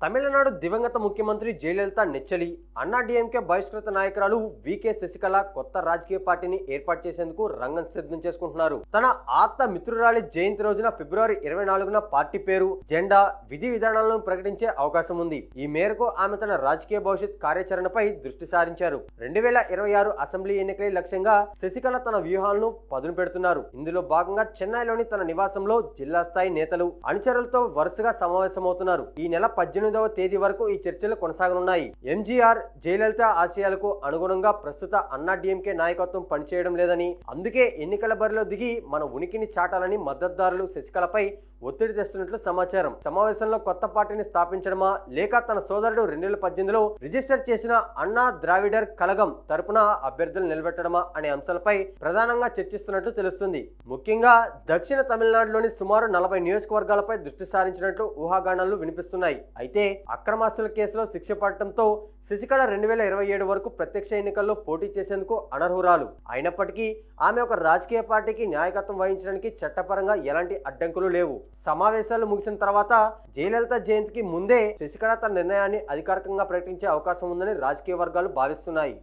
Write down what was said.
తమిళనాడు దివంగత ముఖ్యమంత్రి జయలలిత నెచ్చలి అన్నా డీఎంకే బహిష్కృత నాయకురాలు వికే శశికళ కొత్త రాజకీయ పార్టీని ఏర్పాటు చేసేందుకు రంగం సిద్ధం చేసుకుంటున్నారు. తన ఆప్త మిత్రురాలి జయంతి రోజున ఫిబ్రవరి 24న పార్టీ పేరు, జెండా, విధి విధానాలను ప్రకటించే అవకాశం ఉంది. ఈ మేరకు ఆమె తన రాజకీయ భవిష్యత్ కార్యాచరణపై దృష్టి సారించారు. 2026 అసెంబ్లీ ఎన్నికలే లక్ష్యంగా శశికళ తన వ్యూహాలను పదును పెడుతున్నారు. ఇందులో భాగంగా చెన్నైలోని తన నివాసంలో జిల్లా స్థాయి నేతలు, అనుచరులతో వరుసగా సమావేశమవుతున్నారు. ఈ నెల 18వ తేదీ వరకు ఈ చర్చలు కొనసాగనున్నాయి. ఎంజీఆర్, జయలలిత ఆశయాలకు అనుగుణంగా ప్రస్తుత అన్నా డీఎంకే నాయకత్వం పనిచేయడం లేదని, అందుకే ఎన్నికల బరిలో దిగి మన ఉనికిని చాటాలని మద్దతుదారులు శశికళపై ఒత్తిడి తెస్తున్నట్లు సమాచారం. సమావేశంలో కొత్త పార్టీని స్థాపించడమా లేక తన సోదరుడు 2018లో రిజిస్టర్ చేసిన అన్నా ద్రావిడర్ కళగం తరపున అభ్యర్థులు నిలబెట్టడమా అనే అంశాలపై ప్రధానంగా చర్చిస్తున్నట్లు తెలుస్తుంది. ముఖ్యంగా దక్షిణ తమిళనాడులోని సుమారు 40 నియోజకవర్గాలపై దృష్టి సారించినట్లు ఊహాగానాలు వినిపిస్తున్నాయి. అయితే అక్రమాస్తుల కేసులో శిక్ష పడటంతో శశికళ 2027 వరకు ప్రత్యక్ష ఎన్నికల్లో పోటీ చేసేందుకు అనర్హురాలు. అయినప్పటికీ ఆమె ఒక రాజకీయ పార్టీకి నాయకత్వం వహించడానికి చట్టపరంగా ఎలాంటి అడ్డంకులు లేవు. సమావేశాలు ముగిసిన తర్వాత జయలలిత జయంతికి ముందే శశికళ తన నిర్ణయాన్ని అధికారికంగా ప్రకటించే అవకాశం ఉందని రాజకీయ వర్గాలు భావిస్తున్నాయి.